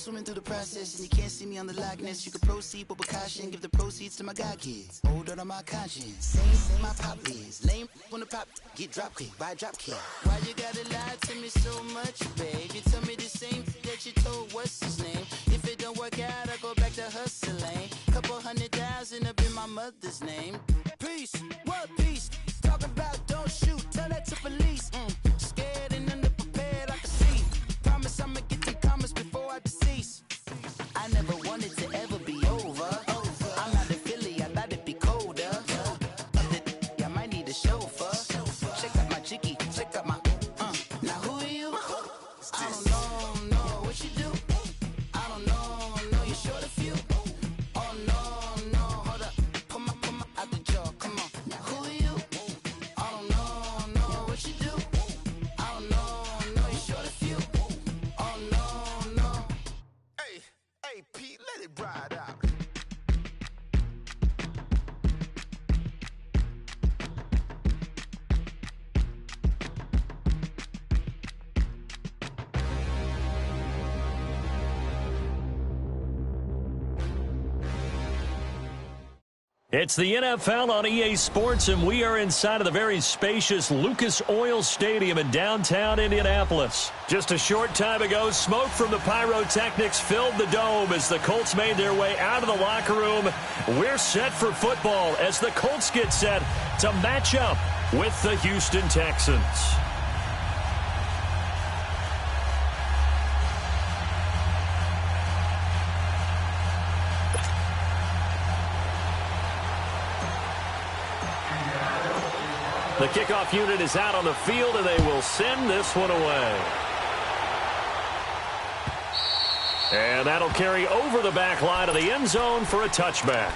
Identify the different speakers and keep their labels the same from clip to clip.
Speaker 1: swimming through the process, and you can't see me on the Loch Ness. You can proceed with caution, give the proceeds to my god kids. Hold on my conscience, same my pop is. Lame when the pop get drop kick by drop kick. Why you gotta lie to me so much, babe? You tell me the same that you told what's his name. If it don't work out, I go back to hustling. Couple 100,000 up in my mother's name. Peace, what peace? Talk about don't shoot, tell that to police. Scared and underprepared, I can see. Promise I'ma get them comments before I decease. I never wanted to ever be over. I'm not a Philly, I thought it'd be colder. I might need a chauffeur. Check out my jiggy, check out my now who are you? I don't know what you do. I don't know you're short a few. Oh no, hold up. Pull my out the jaw, come on. Now who are you? I don't know what you do. I don't know you're short a few. Oh no. Hey, Pete, let it ride out.
Speaker 2: It's the NFL on EA Sports, and we are inside of the very spacious Lucas Oil Stadium in downtown Indianapolis. Just a short time ago, smoke from the pyrotechnics filled the dome as the Colts made their way out of the locker room. We're set for football as the Colts get set to match up with the Houston Texans. The kickoff unit is out on the field, and they will send this one away. And that'll carry over the back line of the end zone for a touchback.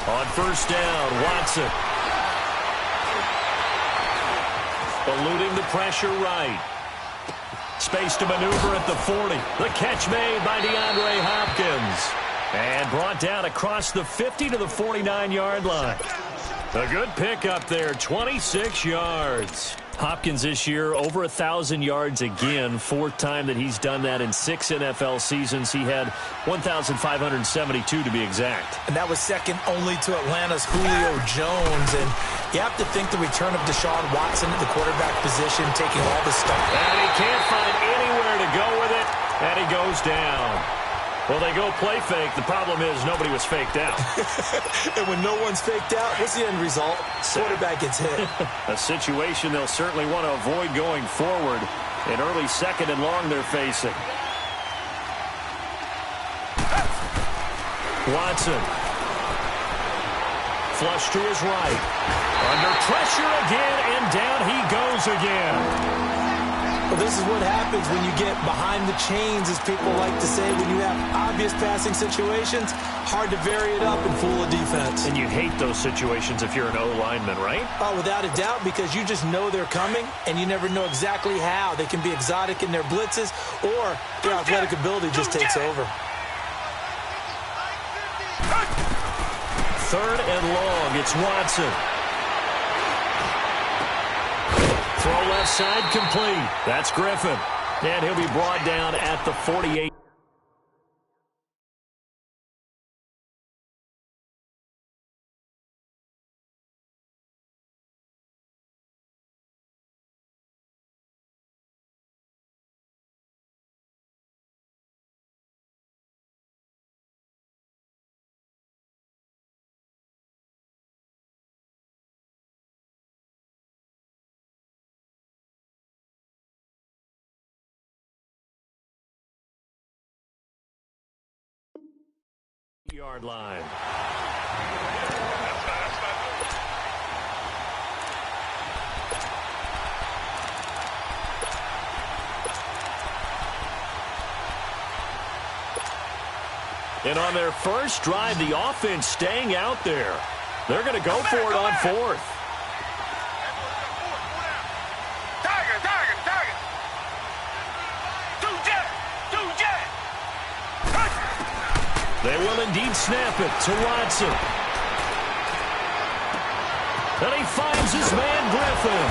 Speaker 2: On first down, Watson. Eluding the pressure right. Space to maneuver at the 40. The catch made by DeAndre Hopkins. And brought down across the 50 to the 49-yard line. A good pickup there, 26 yards. Hopkins this year over 1,000 yards again, fourth time that he's done that in 6 NFL seasons. He had 1,572 to be exact.
Speaker 3: And that was second only to Atlanta's Julio Jones. And you have to think the return of Deshaun Watson at the quarterback position, taking all the stuff.
Speaker 2: And he can't find anywhere to go with it, and he goes down. Well, they go play fake. The problem is nobody was faked out.
Speaker 3: And when no one's faked out, what's the end result? Quarterback gets hit.
Speaker 2: A situation they'll certainly want to avoid going forward. An early second and long they're facing. Watson. Flush to his right. Under pressure again, and down he goes again.
Speaker 3: Well, this is what happens when you get behind the chains, as people like to say. When you have obvious passing situations, hard to vary it up and fool a defense.
Speaker 2: And you hate those situations if you're an O-lineman, right?
Speaker 3: Oh, without a doubt, because you just know they're coming, and you never know exactly how. They can be exotic in their blitzes, or their athletic ability just takes over.
Speaker 2: Third and long, it's Watson. Throw left side complete. That's Griffin. And he'll be brought down at the 48. Yard line. And on their first drive, the offense staying out there. They're going to go for it on fourth. They will indeed snap it to Watson. And he finds his man Griffin.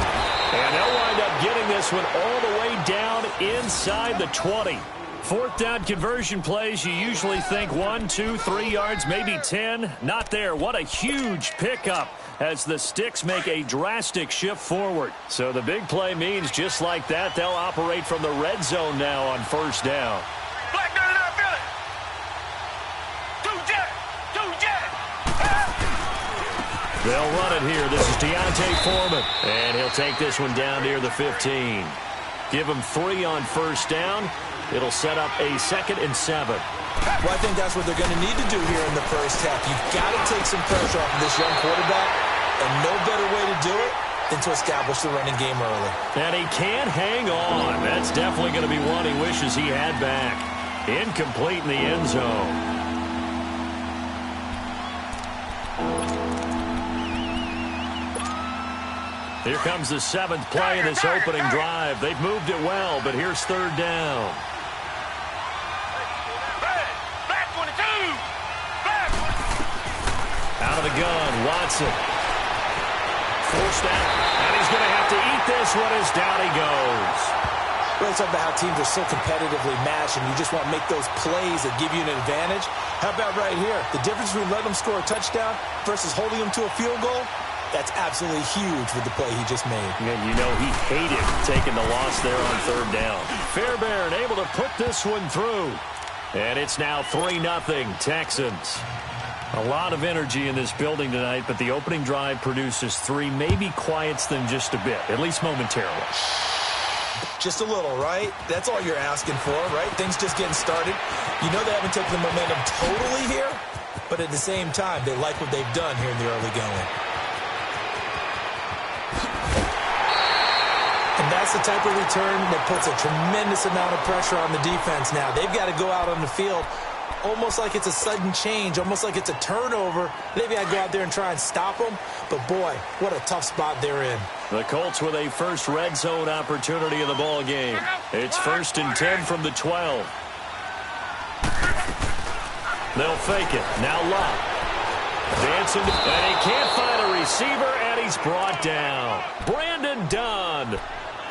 Speaker 2: And they'll wind up getting this one all the way down inside the 20. Fourth down conversion plays, you usually think 1, 2, 3 yards, maybe 10. Not there. What a huge pickup as the Sticks make a drastic shift forward. So the big play means just like that, they'll operate from the red zone now on first down. They'll run it here. This is Deontay Foreman. And he'll take this one down near the 15. Give him 3 on first down. It'll set up a 2nd and 7.
Speaker 3: Well, I think that's what they're going to need to do here in the first half. You've got to take some pressure off of this young quarterback, and no better way to do it than to establish the running game early.
Speaker 2: And he can't hang on. That's definitely going to be one he wishes he had back. Incomplete in the end zone. Here comes the 7th play in this opening drive. They've moved it well, but here's third down. Out of the gun, Watson. Forced out, and he's going to have to eat this one as down he goes.
Speaker 3: Well, it's about how teams are so competitively matched, and you just want to make those plays that give you an advantage. How about right here? The difference between letting them score a touchdown versus holding them to a field goal, that's absolutely huge with the play he just made.
Speaker 2: And you know he hated taking the loss there on third down. Fairbairn able to put this one through. And it's now 3-0 Texans. A lot of energy in this building tonight, but the opening drive produces 3, maybe quiets them just a bit, at least momentarily.
Speaker 3: Just a little, right? That's all you're asking for, right? Things just getting started. You know they haven't taken the momentum totally here, but at the same time, they like what they've done here in the early going. And that's the type of return that puts a tremendous amount of pressure on the defense now. They've got to go out on the field almost like it's a sudden change, almost like it's a turnover. Maybe I'd go out there and try and stop them, but boy, what a tough spot they're in.
Speaker 2: The Colts with a first red zone opportunity in the ball game. It's 1st and 10 from the 12. They'll fake it. Now Locke. Dancing, and he can't find a receiver, and he's brought down. Brandon Dunn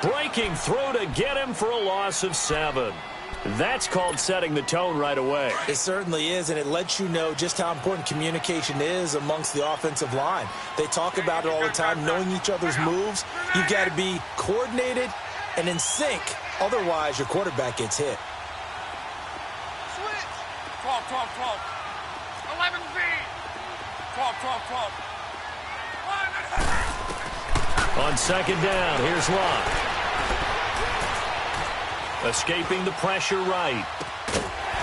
Speaker 2: breaking through to get him for a loss of 7. That's called setting the tone right away.
Speaker 3: It certainly is, and it lets you know just how important communication is amongst the offensive line. They talk about it all the time, knowing each other's moves. You've got to be coordinated and in sync. Otherwise, your quarterback gets hit.
Speaker 4: Switch. 12, 12, 12. 11 feet. 12, 12, 12.
Speaker 2: On second down, here's Locke. Escaping the pressure right.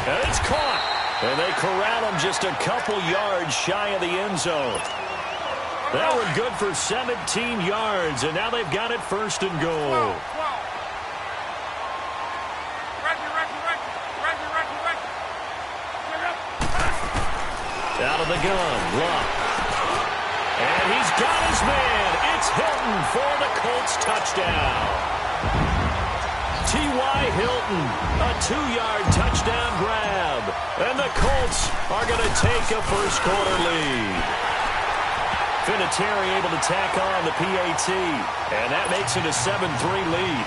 Speaker 2: And it's caught. And they corral him just a couple yards shy of the end zone. That one good for 17 yards, and now they've got it 1st and goal. Out of the gun, Locke. And he's got his man. It's Hilton for the Colts touchdown. T.Y. Hilton, a 2-yard touchdown grab. And the Colts are going to take a first-quarter lead. Vinatieri able to tack on the PAT. And that makes it a 7-3 lead.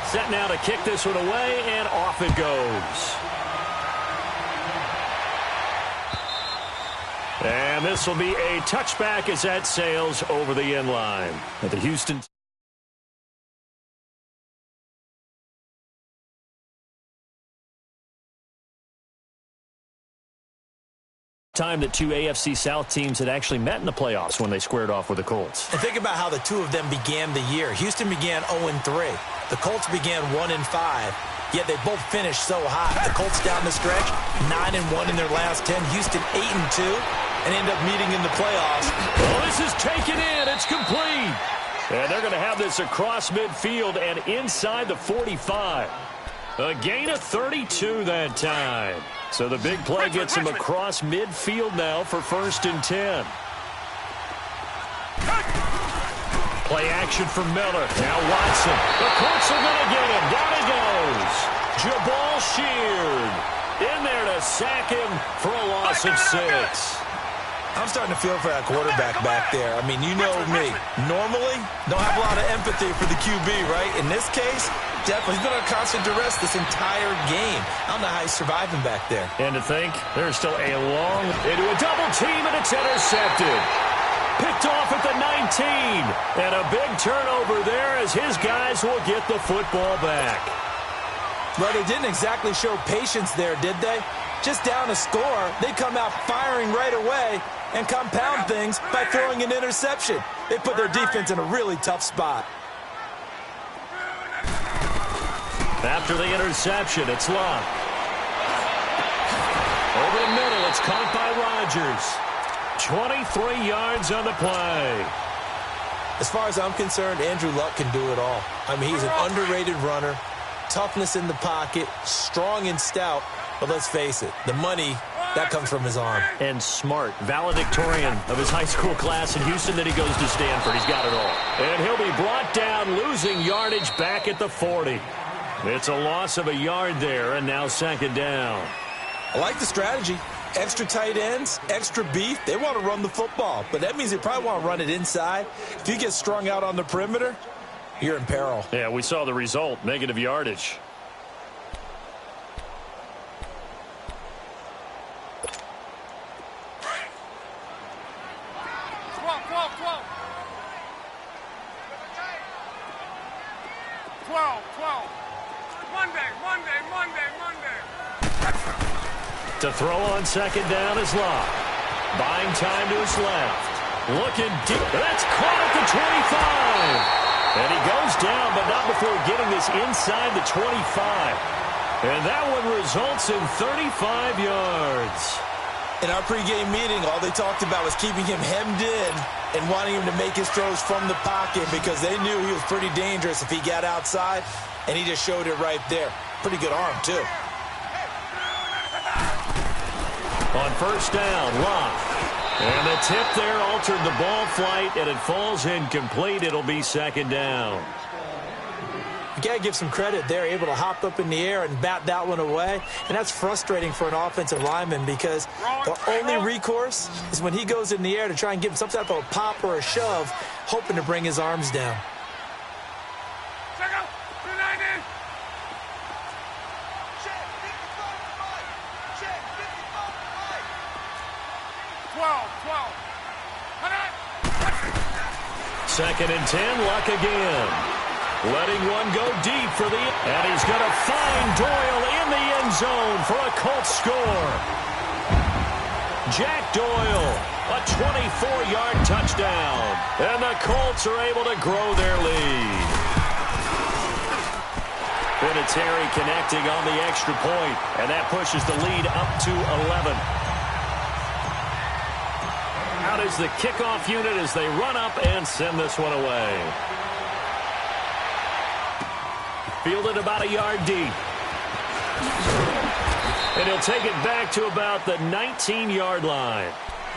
Speaker 2: Set now to kick this one away, and off it goes. And this will be a touchback as that sails over the end line. At the Houston... time that 2 AFC South teams had actually met in the playoffs when they squared off with the Colts.
Speaker 3: And think about how the two of them began the year. Houston began 0-3. The Colts began 1-5. Yet they both finished so hot. The Colts down the stretch, 9-1 in their last 10. Houston 8-2, and end up meeting in the playoffs.
Speaker 2: Oh, this is taken in. It's complete. And they're going to have this across midfield and inside the 45. A gain of 32 that time. So the big play gets him across midfield now for 1st and 10. Play action from Miller. Now Watson. The Colts are going to get him. Down he goes. Jabal Sheard. in there to sack him for a loss of 6.
Speaker 3: I'm starting to feel for that quarterback back there. I mean, you know me. Normally, don't have a lot of empathy for the QB, right? In this case, definitely he's been on constant duress this entire game. I don't know how he's surviving back there.
Speaker 2: And to think, there's still a long into a double team, and it's intercepted. Picked off at the 19. And a big turnover there as his guys will get the football back.
Speaker 3: Well, they didn't exactly show patience there, did they? Just down a score, they come out firing right away and compound things by throwing an interception. They put their defense in a really tough spot.
Speaker 2: After the interception, it's Luck. Over the middle, it's caught by Rodgers. 23 yards on the play.
Speaker 3: As far as I'm concerned, Andrew Luck can do it all. I mean, he's an underrated runner, toughness in the pocket, strong and stout. But let's face it, the money, that comes from his arm.
Speaker 2: And smart, valedictorian of his high school class in Houston. Then he goes to Stanford. He's got it all. And he'll be brought down, losing yardage back at the 40. It's a loss of a yard there, and now second down.
Speaker 3: I like the strategy. Extra tight ends, extra beef. They want to run the football, but that means they probably want to run it inside. If you get strung out on the perimeter, you're in peril.
Speaker 2: Yeah, we saw the result, negative yardage. To throw on second down is Locke. Buying time to his left. Looking deep. That's caught at the 25. And he goes down, but not before getting this inside the 25. And that one results in 35 yards.
Speaker 3: In our pregame meeting, all they talked about was keeping him hemmed in and wanting him to make his throws from the pocket because they knew he was pretty dangerous if he got outside, and he just showed it right there. Pretty good arm, too.
Speaker 2: On first down, Locke. And the tip there altered the ball flight, and it falls incomplete. It'll be second down.
Speaker 3: You got to give some credit. They're able to hop up in the air and bat that one away. And that's frustrating for an offensive lineman because the only recourse is when he goes in the air to try and give him some type of a pop or a shove, hoping to bring his arms down.
Speaker 4: Check out 290.
Speaker 5: Check 12.
Speaker 2: Second and 10, Luck again. Letting one go deep for the... And he's going to find Doyle in the end zone for a Colts score. Jack Doyle, a 24-yard touchdown. And the Colts are able to grow their lead. Vinatieri connecting on the extra point, and that pushes the lead up to 11. Out is the kickoff unit as they run up and send this one away. Fielded about a yard deep. And he'll take it back to about the 19-yard line.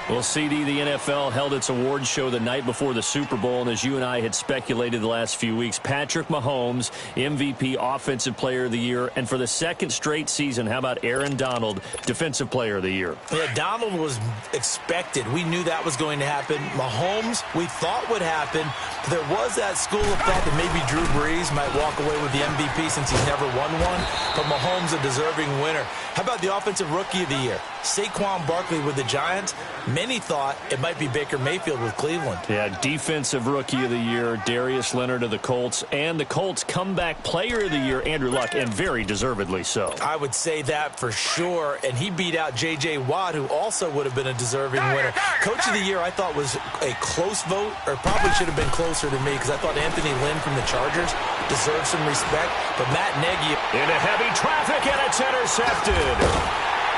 Speaker 2: Well, CD, the NFL held its awards show the night before the Super Bowl, and as you and I had speculated the last few weeks, Patrick Mahomes, MVP, Offensive Player of the Year, and for the second straight season, how about Aaron Donald, Defensive Player of the Year?
Speaker 3: Yeah, Donald was expected. We knew that was going to happen. Mahomes, we thought would happen. There was that school of thought that maybe Drew Brees might walk away with the MVP since he's never won one, but Mahomes a deserving winner. How about the Offensive Rookie of the Year? Saquon Barkley with the Giants. Many thought it might be Baker Mayfield with Cleveland.
Speaker 2: Yeah, Defensive Rookie of the Year, Darius Leonard of the Colts, and the Colts Comeback Player of the Year, Andrew Luck, and very deservedly so.
Speaker 3: I would say that for sure, and he beat out J.J. Watt, who also would have been a deserving winner. Coach of the Year, I thought, was a close vote, or probably should have been closer to me, because I thought Anthony Lynn from the Chargers deserves some respect, but Matt Nagy...
Speaker 2: Into heavy traffic, and it's intercepted.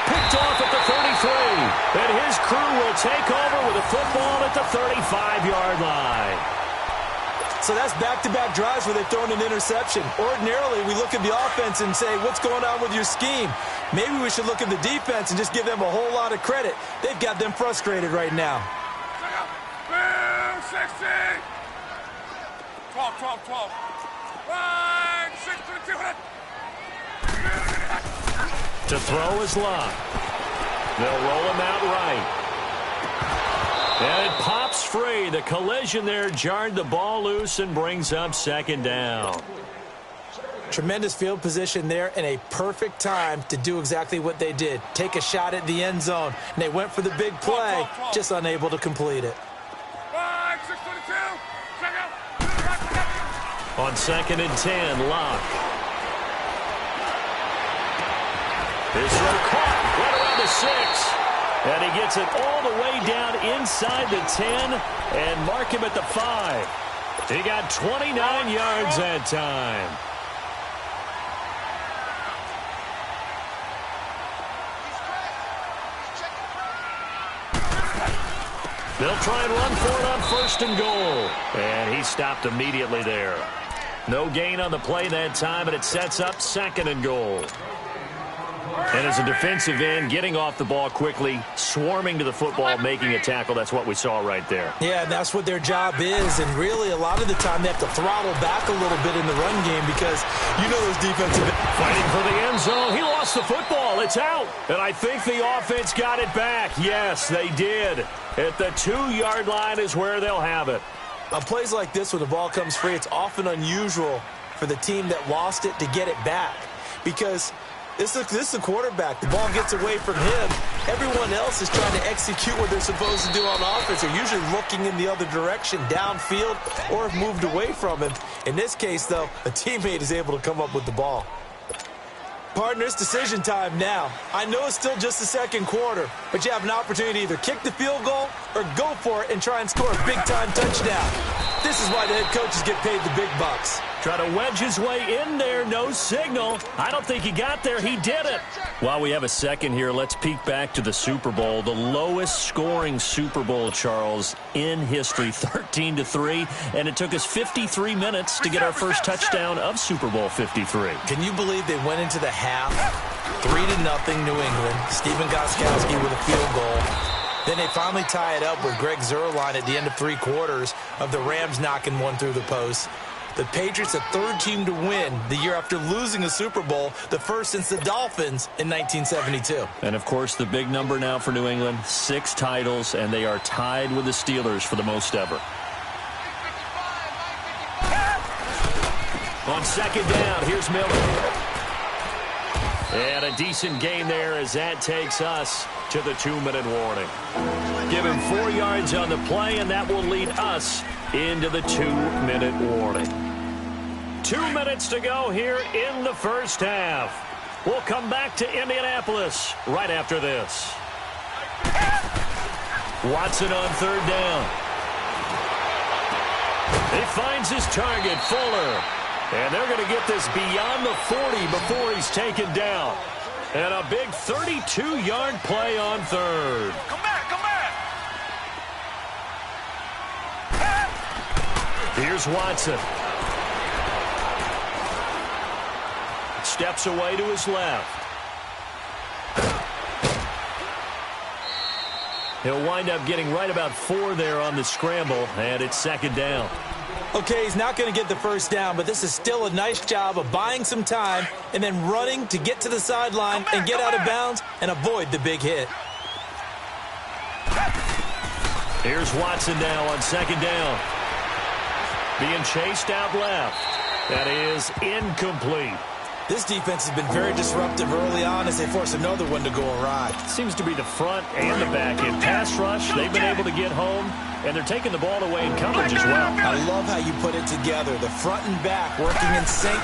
Speaker 2: Picked off at the 33, and his crew will take over with a football at the 35-yard line.
Speaker 3: So that's back-to-back drives where they've thrown an interception. Ordinarily, we look at the offense and say, what's going on with your scheme? Maybe we should look at the defense and just give them a whole lot of credit. They've got them frustrated right now.
Speaker 4: 60. 12. Right, 6 to 200.
Speaker 2: To throw is Locke. They'll roll him out right. And it pops free. The collision there jarred the ball loose and brings up second down.
Speaker 3: Tremendous field position there and a perfect time to do exactly what they did. Take a shot at the end zone. And they went for the big play, just unable to complete it.
Speaker 4: 622. Check out.
Speaker 2: On 2nd and 10, Locke. His throw caught right around the 6. And he gets it all the way down inside the 10 and mark him at the 5. He got 29 yards that time. They'll try and run for it on 1st and goal. And he stopped immediately there. No gain on the play that time, and it sets up 2nd and goal. And as a defensive end, getting off the ball quickly, swarming to the football, making a tackle, that's what we saw right there.
Speaker 3: Yeah, and that's what their job is. And really, a lot of the time, they have to throttle back a little bit in the run game because you know those defensive...
Speaker 2: Fighting for the end zone. He lost the football. It's out. And I think the offense got it back. Yes, they did. At the 2-yard line is where they'll have it.
Speaker 3: On plays like this, when the ball comes free, it's often unusual for the team that lost it to get it back because... This is a quarterback. The ball gets away from him. Everyone else is trying to execute what they're supposed to do on offense. They're usually looking in the other direction, downfield, or have moved away from him. In this case, though, a teammate is able to come up with the ball. Partner, it's decision time now. I know it's still just the 2nd quarter, but you have an opportunity to either kick the field goal or go for it and try and score a big-time touchdown. This is why the head coaches get paid the big bucks.
Speaker 2: Try to wedge his way in there. No signal. I don't think he got there. He did it. While we have a second here, let's peek back to the Super Bowl. The lowest scoring Super Bowl, Charles, in history, 13-3. And it took us 53 minutes to get our first touchdown of Super Bowl 53.
Speaker 3: Can you believe they went into the half? 3-0 New England. Steven Gostkowski with a field goal. Then they finally tie it up with Greg Zuerlein at the end of 3 quarters of the Rams knocking one through the post. The Patriots, a 3rd team to win the year after losing a Super Bowl, the first since the Dolphins in 1972.
Speaker 2: And, of course, the big number now for New England, 6 titles, and they are tied with the Steelers for the most ever. On 2nd down, here's Miller. And a decent gain there as that takes us to the 2-minute warning. Give him 4 yards on the play, and that will lead us into the 2-minute warning. 2 minutes to go here in the first half. We'll come back to Indianapolis right after this. Watson on 3rd down. He finds his target, Fuller. And they're going to get this beyond the 40 before he's taken down. And a big 32-yard play on 3rd.
Speaker 4: Come back, come back.
Speaker 2: Here's Watson. Steps away to his left. He'll wind up getting right about 4 there on the scramble, and it's 2nd down.
Speaker 3: Okay, he's not going to get the first down, but this is still a nice job of buying some time and then running to get to the sideline and get out of bounds and avoid the big hit.
Speaker 2: Here's Watson now on 2nd down. Being chased out left. That is incomplete.
Speaker 3: This defense has been very disruptive early on as they force another one to go awry.
Speaker 2: Seems to be the front and the back end. Pass rush, they've been able to get home, and they're taking the ball away in coverage as well.
Speaker 3: I love how you put it together. The front and back working in sync,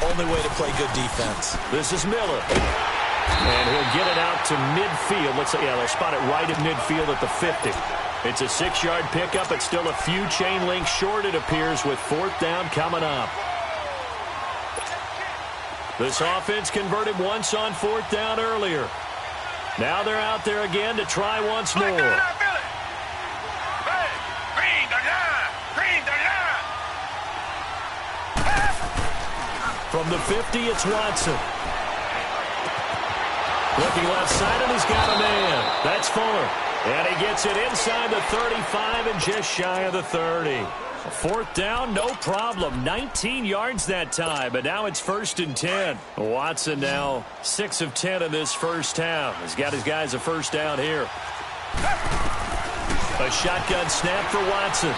Speaker 3: only way to play good defense.
Speaker 2: This is Miller. And he'll get it out to midfield. They'll spot it right at midfield at the 50. It's a 6-yard pickup. It's still a few chain links short, it appears, with 4th down coming up. This offense converted once on 4th down earlier. Now they're out there again to try once more. From the 50, it's Watson. Looking left side, and he's got a man. That's Fuller. And he gets it inside the 35 and just shy of the 30. Fourth down, no problem. 19 yards that time, but now it's 1st and 10. Watson now 6 of 10 in this first half. He's got his guys a first down here. A shotgun snap for Watson.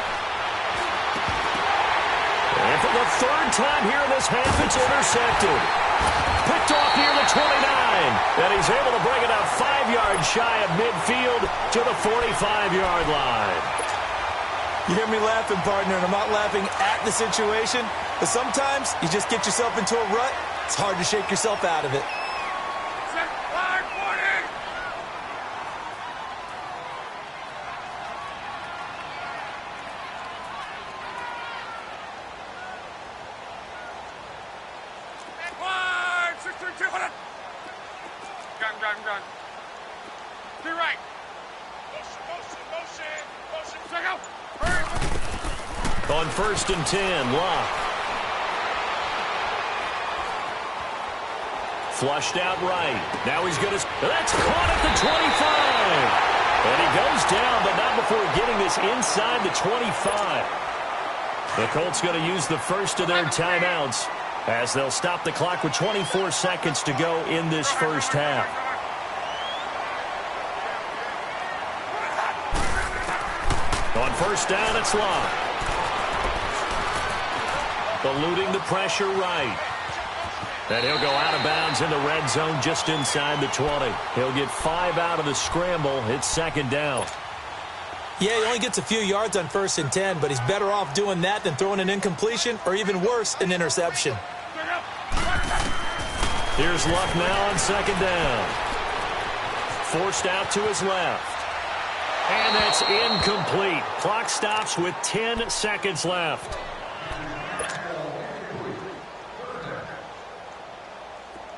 Speaker 2: And for the third time here in this half, it's intercepted. Picked off near the 29. And he's able to bring it up 5 yards shy of midfield to the 45-yard line.
Speaker 3: You hear me laughing, partner, and I'm not laughing at the situation, but sometimes you just get yourself into a rut. It's hard to shake yourself out of it.
Speaker 4: Gun. To your right. Motion. Check out.
Speaker 2: On 1st and 10, Locke. Flushed out right. Now he's going to... That's caught at the 25. And he goes down, but not before getting this inside the 25. The Colts going to use the first of their timeouts as they'll stop the clock with 24 seconds to go in this first half. On 1st down, it's Locke. Eluding the pressure right. And he'll go out of bounds in the red zone just inside the 20. He'll get 5 out of the scramble. It's 2nd down.
Speaker 3: Yeah, he only gets a few yards on 1st and 10, but he's better off doing that than throwing an incompletion or even worse, an interception.
Speaker 2: Here's Luck now on 2nd down. Forced out to his left. And that's incomplete. Clock stops with 10 seconds left.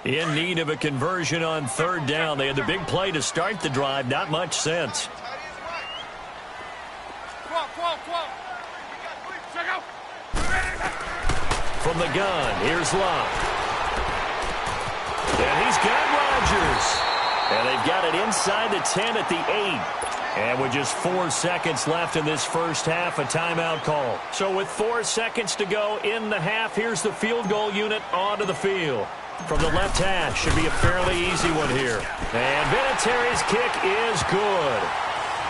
Speaker 2: In need of a conversion on 3rd down. They had the big play to start the drive. Not much sense. From the gun, here's Locke. And he's got Rodgers. And they've got it inside the 10 at the 8. And with just 4 seconds left in this first half, a timeout call. So with 4 seconds to go in the half, here's the field goal unit onto the field. From the left hash, should be a fairly easy one here. And Vinatieri's kick is good.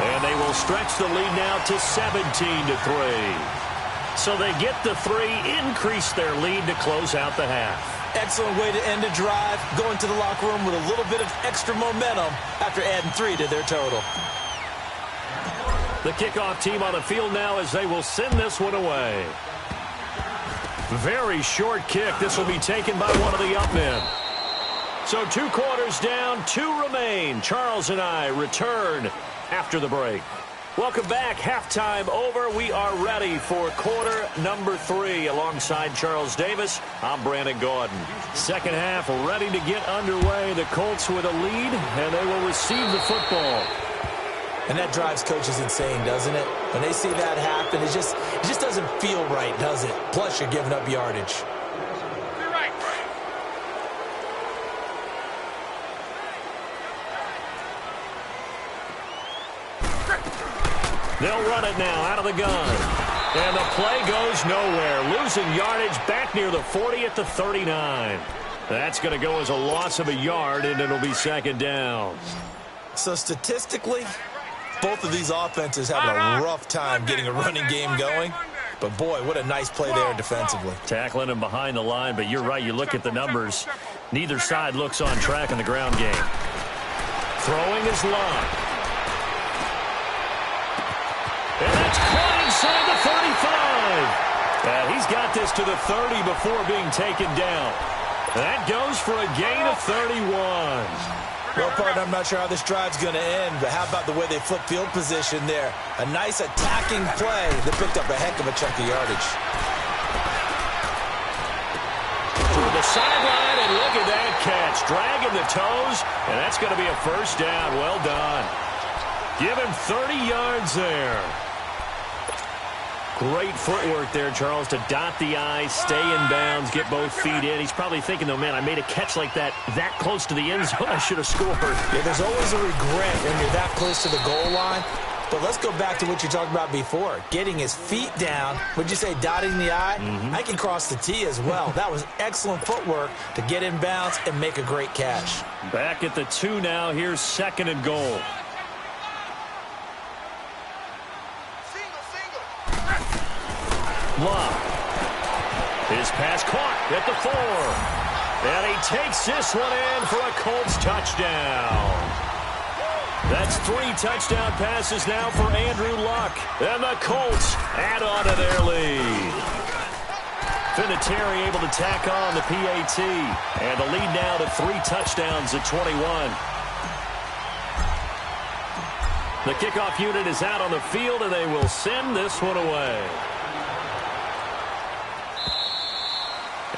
Speaker 2: And they will stretch the lead now to 17-3. So they get the 3, increase their lead to close out the half.
Speaker 3: Excellent way to end a drive, going to the locker room with a little bit of extra momentum after adding 3 to their total.
Speaker 2: The kickoff team on the field now as they will send this one away. Very short kick. This will be taken by one of the up men. So 2 quarters down, 2 remain. Charles and I return after the break. Welcome back. Halftime over. We are ready for quarter number 3. Alongside Charles Davis, I'm Brandon Gordon. Second half ready to get underway. The Colts with a lead, and they will receive the football.
Speaker 3: And that drives coaches insane, doesn't it? When they see that happen, it just doesn't feel right, does it? Plus, you're giving up yardage.
Speaker 4: You're right.
Speaker 2: They'll run it now out of the gun. And the play goes nowhere. Losing yardage back near the 40 at the 39. That's going to go as a loss of a yard, and it'll be 2nd down.
Speaker 3: So statistically, both of these offenses having a rough time getting a running game going. But, boy, what a nice play there defensively.
Speaker 2: Tackling him behind the line, but you're right. You look at the numbers. Neither side looks on track in the ground game. Throwing is Locke. And that's caught inside the 35. And he's got this to the 30 before being taken down. That goes for a gain of 31.
Speaker 3: Well, partner, I'm not sure how this drive's going to end, but how about the way they flip field position there? A nice attacking play that picked up a heck of a chunk of yardage.
Speaker 2: To the sideline, and look at that catch. Dragging the toes, and that's going to be a first down. Well done. Give him 30 yards there. Great footwork there, Charles, to dot the I's, stay in bounds, get both feet in. He's probably thinking, though, man, I made a catch like that close to the end zone. I should have scored.
Speaker 3: Yeah, there's always a regret when you're that close to the goal line. But let's go back to what you talked about before. Getting his feet down. Would you say dotting the I? I can cross the T as well. That was excellent footwork to get in bounds and make a great catch.
Speaker 2: Back at the 2 now. Here's 2nd and goal. Love. His pass caught at the 4. And he takes this one in for a Colts touchdown. That's 3 touchdown passes now for Andrew Luck. And the Colts add on to their lead. Vinatieri able to tack on the PAT. And the lead now to 3 touchdowns at 21. The kickoff unit is out on the field, and they will send this one away.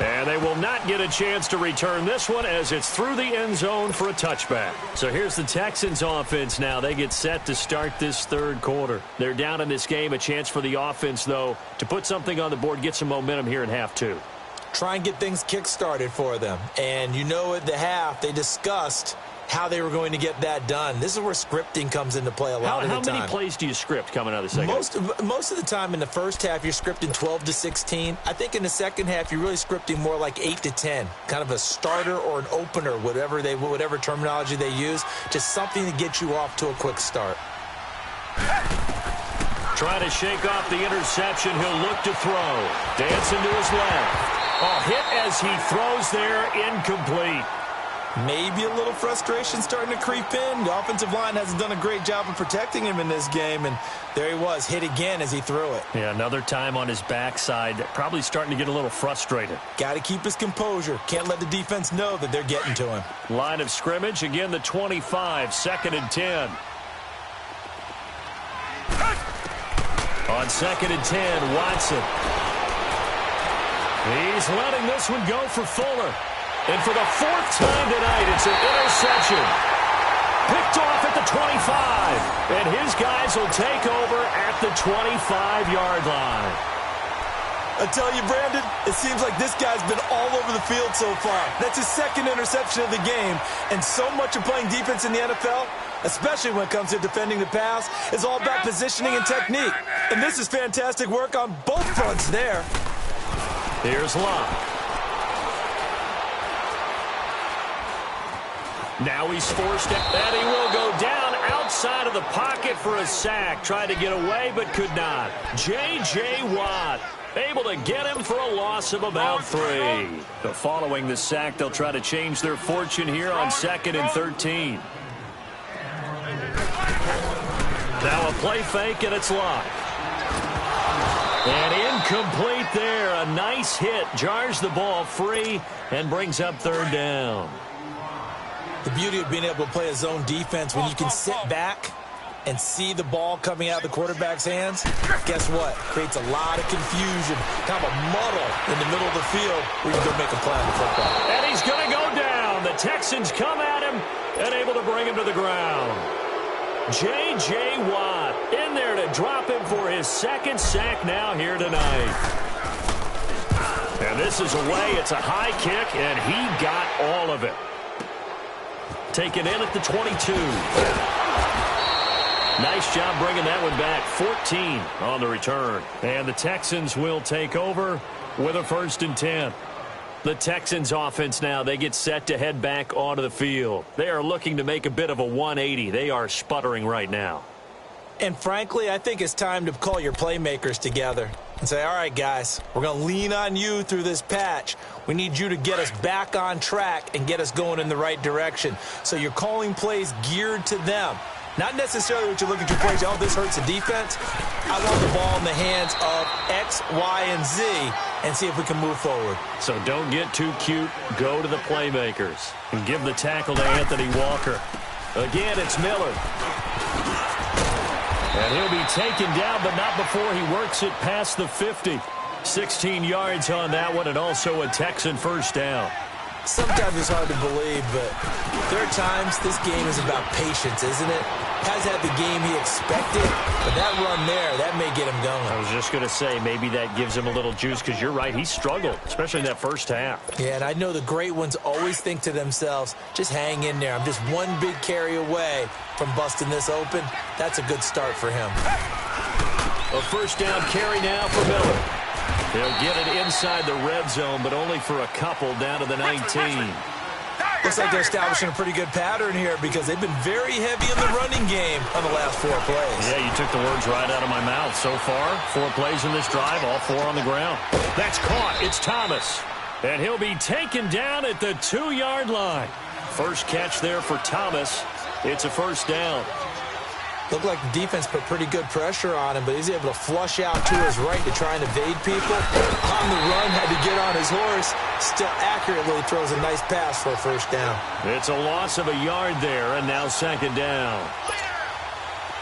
Speaker 2: And they will not get a chance to return this one as it's through the end zone for a touchback. So here's the Texans offense now. They get set to start this 3rd quarter. They're down in this game. A chance for the offense, though, to put something on the board, get some momentum here in half 2.
Speaker 3: Try and get things kick-started for them. And you know at the half, they discussed how they were going to get that done. This is where scripting comes into play a lot of the time.
Speaker 2: How many plays do you script coming out of the second half?
Speaker 3: Most of the time in the first half, you're scripting 12 to 16. I think in the second half, you're really scripting more like 8 to 10. Kind of a starter or an opener, whatever terminology they use. Just something to get you off to a quick start.
Speaker 2: Trying to shake off the interception. He'll look to throw. Dancing to his left. Oh, hit as he throws there, incomplete.
Speaker 3: Maybe a little frustration starting to creep in. The offensive line hasn't done a great job of protecting him in this game, and there he was, hit again as he threw it.
Speaker 2: Yeah, another time on his backside, probably starting to get a little frustrated.
Speaker 3: Got to keep his composure. Can't let the defense know that they're getting to him.
Speaker 2: Line of scrimmage, again the 25, 2nd and 10. On 2nd and 10, Watson. He's letting this one go for Fuller. And for the 4th time tonight, it's an interception. Picked off at the 25. And his guys will take over at the 25-yard line.
Speaker 3: I tell you, Brandon, it seems like this guy's been all over the field so far. That's his 2nd interception of the game. And so much of playing defense in the NFL, especially when it comes to defending the pass, is all about positioning and technique. And this is fantastic work on both fronts there.
Speaker 2: Here's Love. Now he's forced it, and he will go down outside of the pocket for a sack. Tried to get away, but could not. J.J. Watt able to get him for a loss of about 3. But following the sack, they'll try to change their fortune here on 2nd and 13. Now a play fake, and it's Love. And incomplete there. A nice hit. Jars the ball free and brings up 3rd down.
Speaker 3: The beauty of being able to play a zone defense when you can sit back and see the ball coming out of the quarterback's hands, guess what? Creates a lot of confusion, kind of a muddle in the middle of the field where you can go make a play on the football.
Speaker 2: And he's going to go down. The Texans come at him and able to bring him to the ground. J.J. Watt in there to drop him for his 2nd sack now here tonight. And this is away. It's a high kick, and he got all of it. Taken in at the 22. Nice job bringing that one back. 14 on the return. And the Texans will take over with a 1st and 10. The Texans offense now, they get set to head back onto the field. They are looking to make a bit of a 180. They are sputtering right now.
Speaker 3: And frankly, I think it's time to call your playmakers together and say, all right, guys, we're going to lean on you through this patch. We need you to get us back on track and get us going in the right direction. So you're calling plays geared to them. Not necessarily what you look at your plays, oh, this hurts the defense. I want the ball in the hands of X, Y, and Z and see if we can move forward.
Speaker 2: So don't get too cute. Go to the playmakers and give the tackle to Anthony Walker. Again, it's Miller. And he'll be taken down, but not before he works it past the 50. 16 yards on that one, and also a Texan 1st down.
Speaker 3: Sometimes it's hard to believe, but there are times this game is about patience, isn't it? Hasn't had the game he expected, but that run there, that may get him going.
Speaker 2: I was just going to say, maybe that gives him a little juice, because you're right, he struggled, especially in that first half.
Speaker 3: Yeah, and I know the great ones always think to themselves, just hang in there. I'm just one big carry away from busting this open. That's a good start for him.
Speaker 2: A first down carry now for Miller. He'll get it inside the red zone, but only for a couple, down to the 19.
Speaker 3: Looks like they're establishing a pretty good pattern here because they've been very heavy in the running game on the last 4 plays.
Speaker 2: Yeah, you took the words right out of my mouth. So far, 4 plays in this drive, all 4 on the ground. That's caught. It's Thomas. And he'll be taken down at the 2-yard line. First catch there for Thomas. It's a first down.
Speaker 3: Looked like the defense put pretty good pressure on him, but he's able to flush out to his right to try and evade people. On the run, had to get on his horse. Still accurately throws a nice pass for a first down.
Speaker 2: It's a loss of a yard there, and now second down.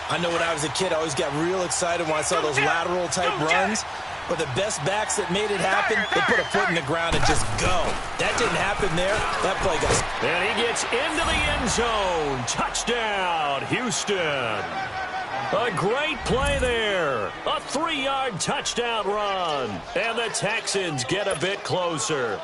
Speaker 3: I know when I was a kid, I always got real excited when I saw those lateral-type runs. But the best backs that made it happen, they put a foot in the ground and just go. That didn't happen there. That play got...
Speaker 2: And he gets into the end zone. Touchdown, Houston. A great play there. A 3-yard touchdown run. And the Texans get a bit closer.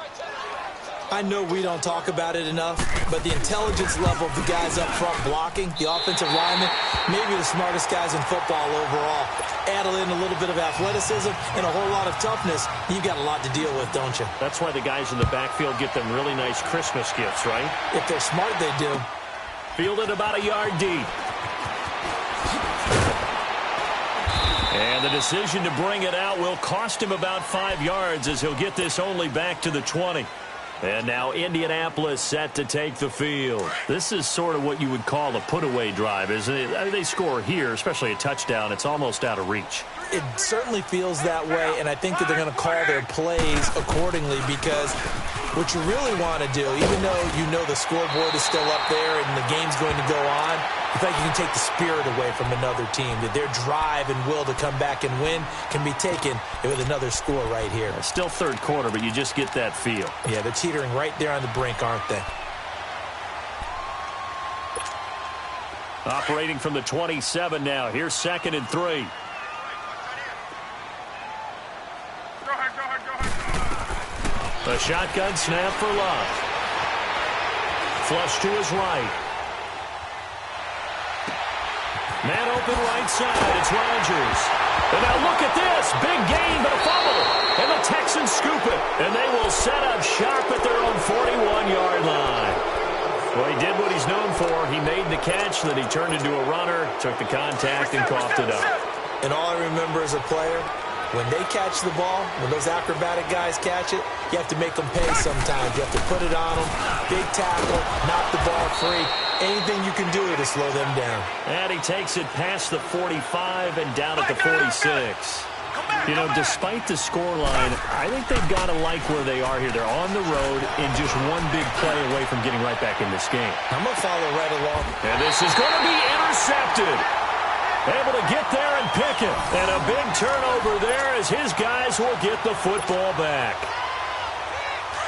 Speaker 3: I know we don't talk about it enough, but the intelligence level of the guys up front blocking, the offensive linemen, maybe the smartest guys in football overall. Add in a little bit of athleticism and a whole lot of toughness, you've got a lot to deal with, don't you?
Speaker 2: That's why the guys in the backfield get them really nice Christmas gifts, right?
Speaker 3: If they're smart, they do.
Speaker 2: Fielded about a yard deep. And the decision to bring it out will cost him about 5 yards as he'll get this only back to the 20. And now Indianapolis set to take the field. This is sort of what you would call a put-away drive, isn't it? They score here, especially a touchdown. It's almost out of reach.
Speaker 3: It certainly feels that way, and I think that they're going to call their plays accordingly because what you really want to do, even though you know the scoreboard is still up there and the game's going to go on, I think you can take the spirit away from another team, that their drive and will to come back and win can be taken with another score right here.
Speaker 2: Still third quarter, but you just get that feel.
Speaker 3: Yeah, they're teetering right there on the brink, aren't they?
Speaker 2: Operating from the 27 now. Here's 2nd and 3. A shotgun snap for Love. Flush to his right. Man open right side. It's Rodgers. And now look at this. Big gain, but a fumble. And the Texans scoop it. And they will set up shop at their own 41-yard line. Well, he did what he's known for. He made the catch, then he turned into a runner, took the contact, and coughed it up.
Speaker 3: And all I remember as a player, when they catch the ball, when those acrobatic guys catch it, you have to make them pay sometimes. You have to put it on them, big tackle, knock the ball free. Anything you can do to slow them down.
Speaker 2: And he takes it past the 45 and down at the 46. You know, despite the scoreline, I think they've got to like where they are here. They're on the road and just one big play away from getting right back in this game.
Speaker 3: I'm going to follow right along.
Speaker 2: And this is going to be intercepted. Able to get there and pick it. And a big turnover there as his guys will get the football back.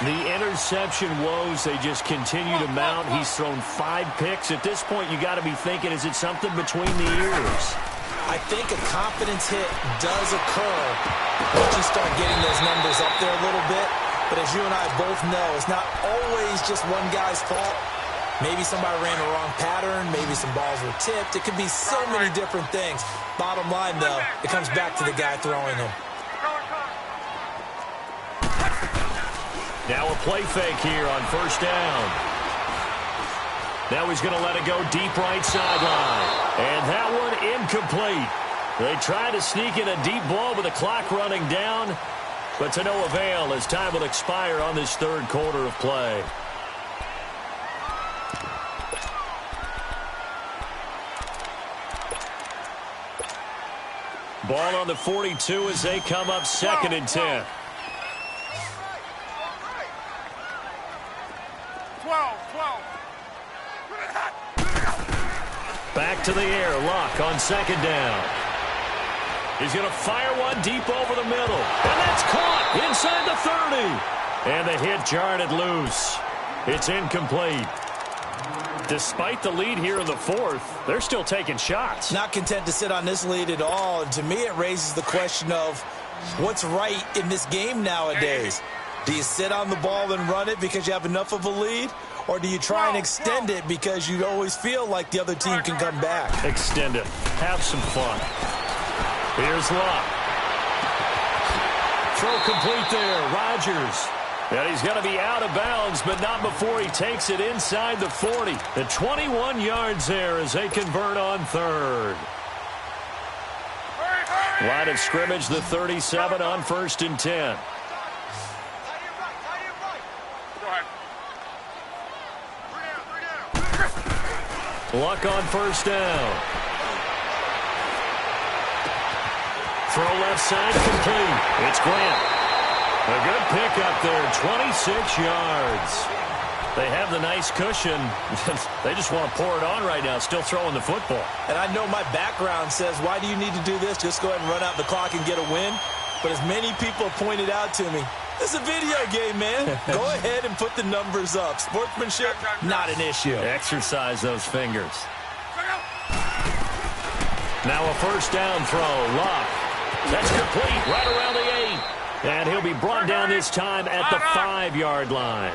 Speaker 2: The interception woes, they just continue to mount. He's thrown 5 picks. At this point, you got to be thinking, is it something between the ears?
Speaker 3: I think a confidence hit does occur once you start getting those numbers up there a little bit. But as you and I both know, it's not always just one guy's fault. Maybe somebody ran the wrong pattern. Maybe some balls were tipped. It could be so many different things. Bottom line, though, it comes back to the guy throwing them.
Speaker 2: Now a play fake here on first down. Now he's going to let it go deep right sideline. And that one incomplete. They try to sneak in a deep ball with the clock running down, but to no avail as time will expire on this third quarter of play. Ball on the 42 as they come up 2nd and 10.
Speaker 4: 12.
Speaker 2: Back to the air. Luck on 2nd down. He's going to fire one deep over the middle. And that's caught inside the 30. And the hit jarred it loose. It's incomplete. Despite the lead here in the fourth, they're still taking shots.
Speaker 3: Not content to sit on this lead at all. And to me, it raises the question of what's right in this game nowadays. Do you sit on the ball and run it because you have enough of a lead? Or do you try and extend it because you always feel like the other team can come back?
Speaker 2: Extend it. Have some fun. Here's Luck. Throw complete there. Rodgers. And he's going to be out of bounds, but not before he takes it inside the 40. The 21 yards there as they convert on third. Line of scrimmage, the 37 on 1st and 10. Luck on 1st down. Throw left side complete. It's Grant. A good pickup there, 26 yards. They have the nice cushion. They just want to pour it on right now, still throwing the football.
Speaker 3: And I know my background says, why do you need to do this? Just go ahead and run out the clock and get a win. But as many people have pointed out to me, this is a video game, man. Go ahead and put the numbers up. Sportsmanship, not an issue.
Speaker 2: Exercise those fingers. Now a 1st down throw. Luck. That's complete right around the 8. And he'll be brought down this time at the 5-yard line.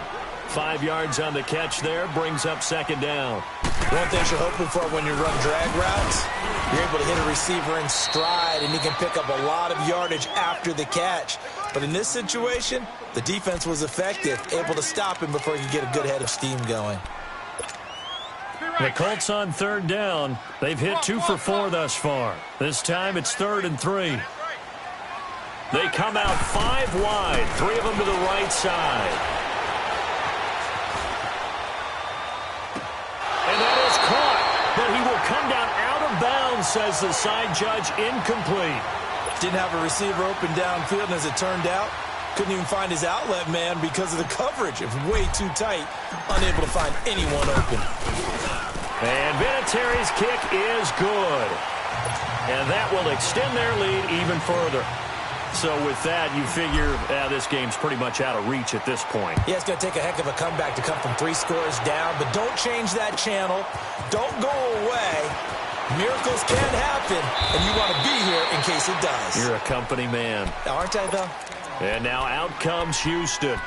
Speaker 2: 5 yards on the catch there, brings up 2nd down.
Speaker 3: One thing you're hoping for when you run drag routes, you're able to hit a receiver in stride, and he can pick up a lot of yardage after the catch. But in this situation, the defense was effective, able to stop him before he could get a good head of steam going.
Speaker 2: The Colts on 3rd down. They've hit 2 for 4 thus far. This time it's 3rd and 3. They come out 5 wide, 3 of them to the right side. And that is caught, but he will come down out of bounds, says the side judge, incomplete.
Speaker 3: Didn't have a receiver open downfield, and as it turned out, couldn't even find his outlet man because of the coverage. It was way too tight, unable to find anyone open.
Speaker 2: And Vinatieri's kick is good. And that will extend their lead even further. So with that, you figure this game's pretty much out of reach at this point.
Speaker 3: Yeah, it's going to take a heck of a comeback to come from 3 scores down, but don't change that channel. Don't go away. Miracles can happen, and you want to be here in case it does.
Speaker 2: You're a company man.
Speaker 3: Aren't I, though?
Speaker 2: And now out comes Houston.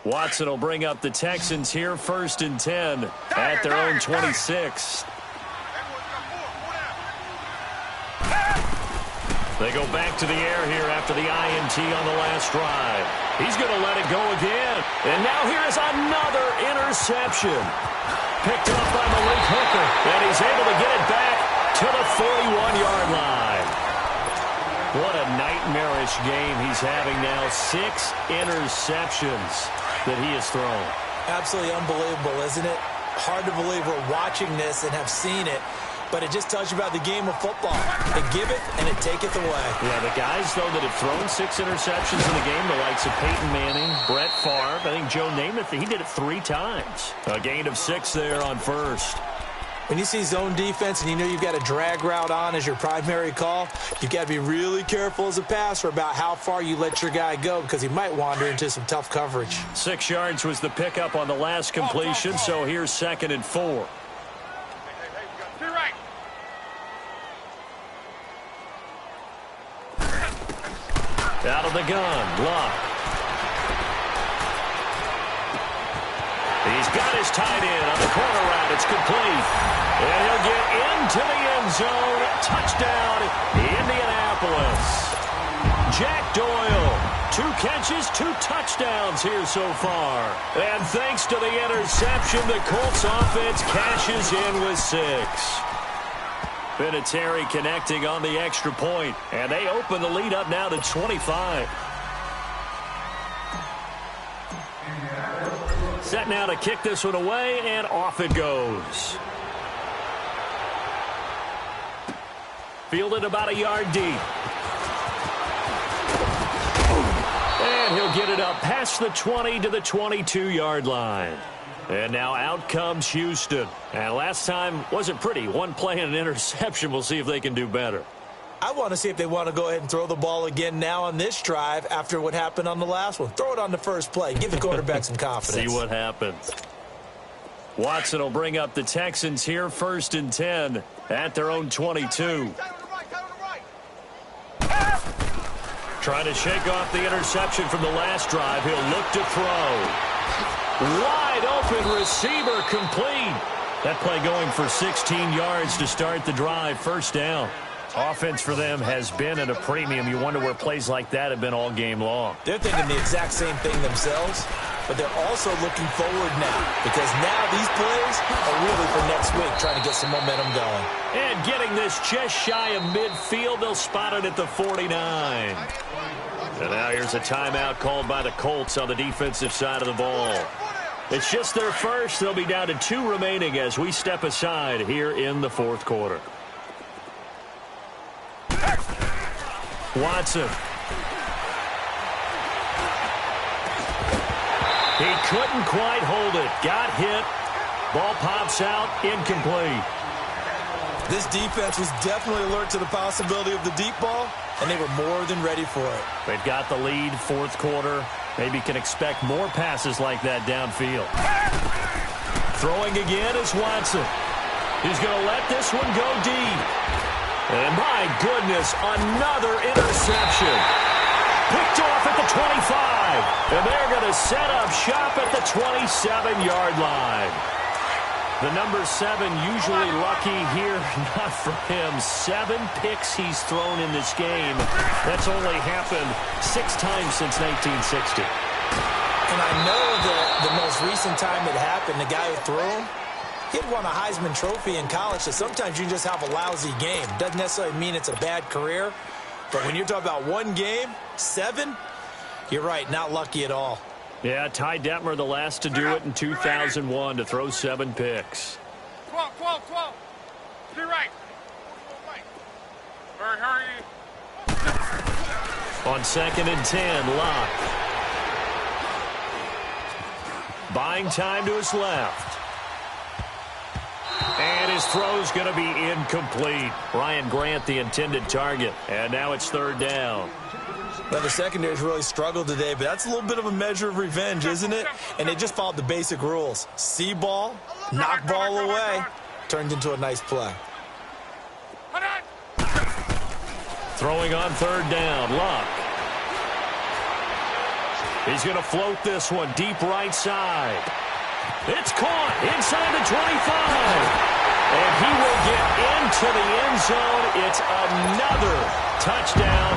Speaker 2: Watson will bring up the Texans here, 1st and 10 at their own 26. They go back to the air here after the INT on the last drive. He's going to let it go again. And now here is another interception. Picked up by Malik Hooker. And he's able to get it back to the 41-yard line. What a nightmarish game he's having now. 6 interceptions that he has thrown.
Speaker 3: Absolutely unbelievable, isn't it? Hard to believe we're watching this and have seen it. But it just tells you about the game of football. They give it and it taketh away.
Speaker 2: Yeah, the guys, though, that have thrown 6 interceptions in the game, the likes of Peyton Manning, Brett Favre, I think Joe Namath, he did it 3 times. A gain of 6 there on 1st.
Speaker 3: When you see zone defense and you know you've got a drag route on as your primary call, you've got to be really careful as a passer about how far you let your guy go because he might wander into some tough coverage.
Speaker 2: 6 yards was the pickup on the last completion, so here's 2nd and 4. Out of the gun, Luck. He's got his tight end on the corner route. It's complete. And he'll get into the end zone. Touchdown, Indianapolis. Jack Doyle, 2 catches, 2 touchdowns here so far. And thanks to the interception, the Colts offense cashes in with 6. Vinatieri connecting on the extra point, and they open the lead up now to 25. Set now to kick this one away, and off it goes. Fielded about a yard deep. And he'll get it up past the 20 to the 22-yard line. And now out comes Houston. And last time wasn't pretty. 1 play and an interception. We'll see if they can do better.
Speaker 3: I want to see if they want to go ahead and throw the ball again now on this drive after what happened on the last one. Throw it on the first play. Give the quarterback some confidence.
Speaker 2: See what happens. Watson will bring up the Texans here, 1st and 10 at their own 22. Trying to shake off the interception from the last drive. He'll look to throw. Wide open receiver, complete. That play going for 16 yards to start the drive. 1st down. Offense for them has been at a premium. You wonder where plays like that have been all game long.
Speaker 3: They're thinking the exact same thing themselves, but they're also looking forward now because now these plays are really for next week, trying to get some momentum going.
Speaker 2: And getting this just shy of midfield, they'll spot it at the 49. And now here's a timeout called by the Colts on the defensive side of the ball. It's just their first. They'll be down to 2 remaining as we step aside here in the 4th quarter. Watson. He couldn't quite hold it. Got hit. Ball pops out. Incomplete.
Speaker 3: This defense was definitely alert to the possibility of the deep ball, and they were more than ready for it.
Speaker 2: They've got the lead, 4th quarter. Maybe can expect more passes like that downfield. Throwing again is Watson. He's going to let this one go deep. And my goodness, another interception. Picked off at the 25. And they're going to set up shop at the 27-yard line. The number 7 usually lucky here. Not for him. 7 picks he's thrown in this game. That's only happened 6 times since 1960.
Speaker 3: And I know that the most recent time it happened, the guy who threw him, he had won a Heisman Trophy in college, so sometimes you just have a lousy game. Doesn't necessarily mean it's a bad career, but when you're talking about one game, 7, you're right, not lucky at all.
Speaker 2: Yeah, Ty Detmer, the last to do it in 2001, to throw 7 picks.
Speaker 4: 12. To the right. Hurry.
Speaker 2: On 2nd and 10, Locke. Buying time to his left. And his throw's going to be incomplete. Ryan Grant, the intended target. And now it's 3rd down.
Speaker 3: Well, the secondary's really struggled today, but that's a little bit of a measure of revenge, isn't it? And they just followed the basic rules. See ball, knock ball away, turned into a nice play.
Speaker 2: Throwing on 3rd down, Luck. He's going to float this one deep right side. It's caught inside the 25. And he will get into the end zone. It's another touchdown.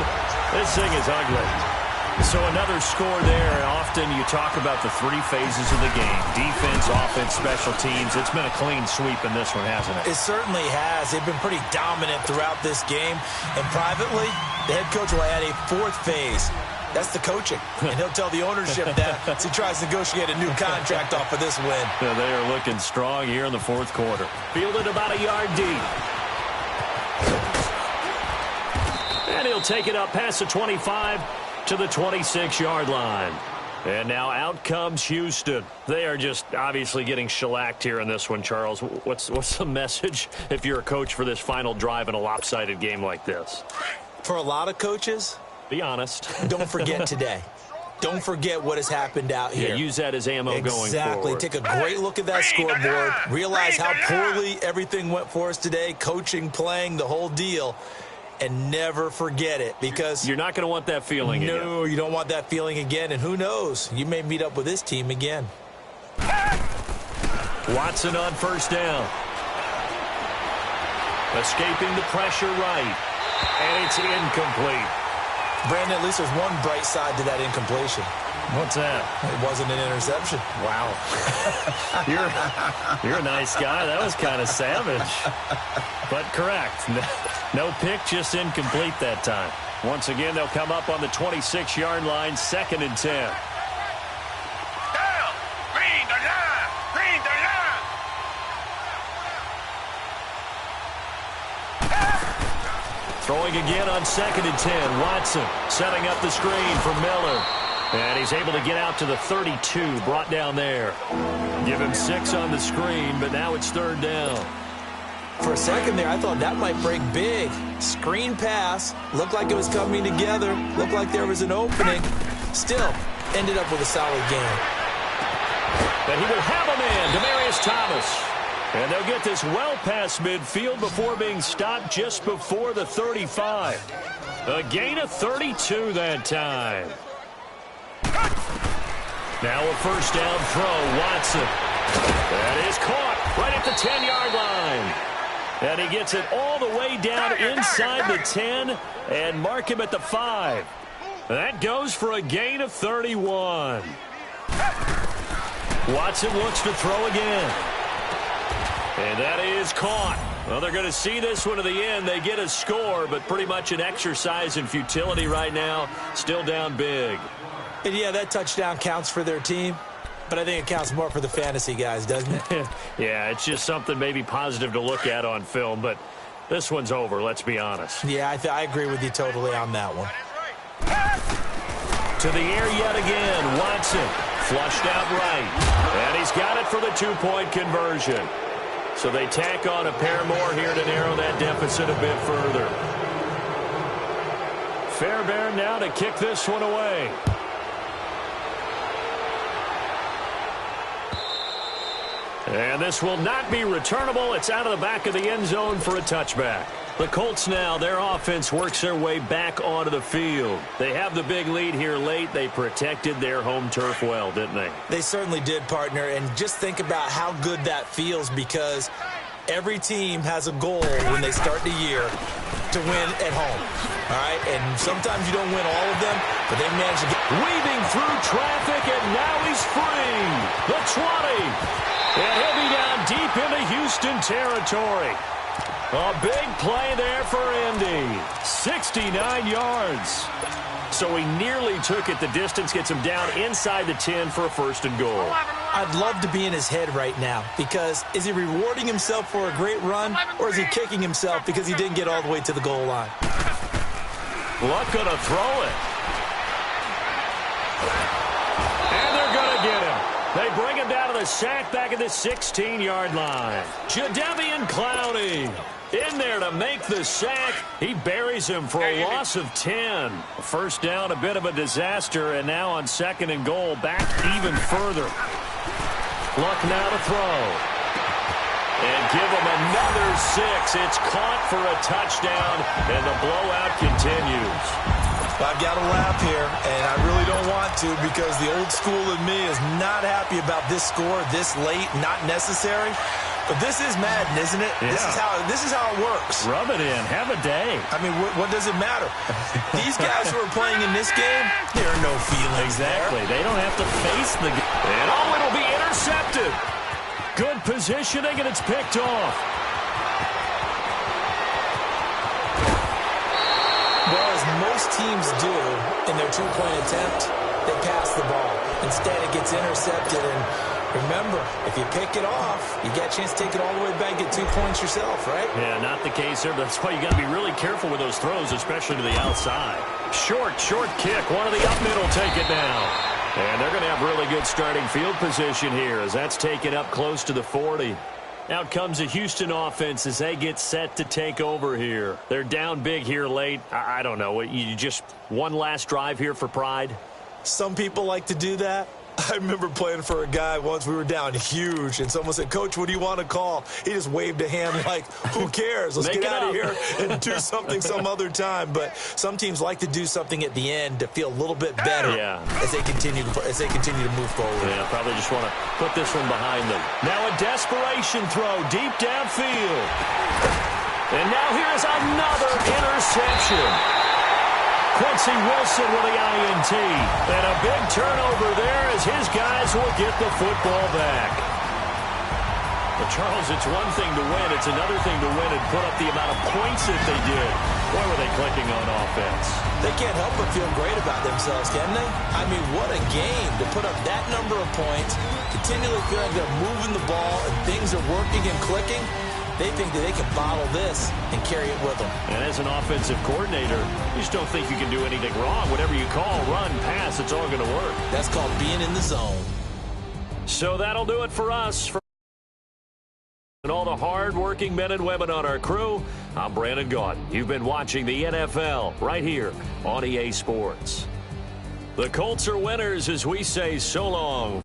Speaker 2: This thing is ugly. So another score there. And often you talk about the 3 phases of the game. Defense, offense, special teams. It's been a clean sweep in this one, hasn't it?
Speaker 3: It certainly has. They've been pretty dominant throughout this game. And privately, the head coach will add a 4th phase. That's the coaching. And he'll tell the ownership that as he tries to negotiate a new contract off of this win.
Speaker 2: Yeah, they are looking strong here in the 4th quarter. Fielded about a yard deep. And he'll take it up past the 25 to the 26-yard line. And now out comes Houston. They are just obviously getting shellacked here in this one, Charles. What's the message if you're a coach for this final drive in a lopsided game like this?
Speaker 3: For a lot of coaches,
Speaker 2: be honest.
Speaker 3: Don't forget today. Don't forget what has happened out here.
Speaker 2: Yeah, use that as ammo going forward.
Speaker 3: Exactly. Take a great look at that scoreboard. Realize how poorly everything went for us today. Coaching, playing, the whole deal. And never forget it, because
Speaker 2: you're not going to want that feeling again.
Speaker 3: No, you don't want that feeling again. And who knows? You may meet up with this team again.
Speaker 2: Watson on 1st down. Escaping the pressure right. And it's incomplete.
Speaker 3: Brandon, at least there's one bright side to that incompletion.
Speaker 2: What's that?
Speaker 3: It wasn't an interception.
Speaker 2: Wow. You're a nice guy. That was kind of savage. But correct. No pick, just incomplete that time. Once again, they'll come up on the 26-yard line, 2nd and 10. Throwing again on 2nd and 10. Watson setting up the screen for Miller. And he's able to get out to the 32, brought down there. Give him 6 on the screen, but now it's 3rd down.
Speaker 3: For a second there, I thought that might break big. Screen pass. Looked like it was coming together. Looked like there was an opening. Still, ended up with a solid game.
Speaker 2: And he will have a man, Demaryius Thomas. And they'll get this well past midfield before being stopped just before the 35. A gain of 32 that time. Now a first down throw, Watson. That is caught right at the 10-yard line. And he gets it all the way down inside the 10 and mark him at the 5. That goes for a gain of 31. Watson looks to throw again. And that is caught. Well, they're going to see this one to the end. They get a score, but pretty much an exercise in futility right now. Still down big.
Speaker 3: And yeah, that touchdown counts for their team, but I think it counts more for the fantasy guys, doesn't it?
Speaker 2: Yeah, it's just something maybe positive to look at on film, but this one's over, let's be honest.
Speaker 3: Yeah, I agree with you totally on that one.
Speaker 2: To the air yet again, Watson. Flushed out right. And he's got it for the two-point conversion. So they tack on a pair more here to narrow that deficit a bit further. Fairbairn now to kick this one away. And this will not be returnable. It's out of the back of the end zone for a touchback. The Colts now, their offense works their way back onto the field. They have the big lead here late. They protected their home turf well, didn't they?
Speaker 3: They certainly did, partner. And just think about how good that feels, because every team has a goal when they start the year to win at home. All right? And sometimes you don't win all of them, but they manage to get...
Speaker 2: Weaving through traffic, and now he's free. The 20. And he'll be down deep into Houston territory. A big play there for Indy. 69 yards. So he nearly took it the distance, gets him down inside the 10 for a first and goal.
Speaker 3: I'd love to be in his head right now, because is he rewarding himself for a great run, or is he kicking himself because he didn't get all the way to the goal line?
Speaker 2: Luck gonna throw it. And they're gonna get him. They bring him down to the sack back at the 16-yard line. Jadeveon Clowney in there to make the sack. He buries him for a loss of 10. First down, a bit of a disaster, and now on second and goal, back even further. Luck now to throw. And give him another 6. It's caught for a touchdown, and the blowout continues.
Speaker 3: I've got to laugh here, and I really don't want to, because the old school in me is not happy about this score this late, not necessary. But this is Madden, isn't it?
Speaker 2: Yeah.
Speaker 3: This is how it works.
Speaker 2: Rub it in. Have a day.
Speaker 3: I mean, what does it matter? These guys who are playing in this game, there are no feelings
Speaker 2: exactly.
Speaker 3: there.
Speaker 2: They don't have to face the game. And oh, it'll be intercepted. Good positioning, and it's picked off.
Speaker 3: Well, as most teams do in their two-point attempt, they pass the ball. Instead, it gets intercepted, and remember, if you pick it off, you get a chance to take it all the way back, get 2 points yourself, right?
Speaker 2: Yeah, not the case there. That's why you got to be really careful with those throws, especially to the outside. Short kick. One of the up mid will take it now. And they're going to have really good starting field position here, as that's taken up close to the 40. Out comes the Houston offense as they get set to take over here. They're down big here late. I don't know. You just one last drive here for pride?
Speaker 3: Some people like to do that. I remember playing for a guy once. We were down huge, and someone said, "Coach, what do you want to call?" He just waved a hand like, who cares? Let's get out of here and do something some other time. But some teams like to do something at the end to feel a little bit better as they continue to move forward.
Speaker 2: Yeah, probably just want to put this one behind them. Now a desperation throw deep downfield. And now here's another interception. Quincy Wilson with the INT. And a big turnover there as his guys will get the football back. But, Charles, it's one thing to win. It's another thing to win and put up the amount of points that they did. Boy, were they clicking on offense.
Speaker 3: They can't help but feel great about themselves, can they? I mean, what a game to put up that number of points, continually feel like they're moving the ball and things are working and clicking. They think that they can bottle this and carry it with them.
Speaker 2: And as an offensive coordinator, you just don't think you can do anything wrong. Whatever you call, run, pass, it's all going to work.
Speaker 3: That's called being in the zone.
Speaker 2: So that'll do it for us. And all the hard-working men and women on our crew, I'm Brandon Gaudin. You've been watching the NFL right here on EA Sports. The Colts are winners as we say so long.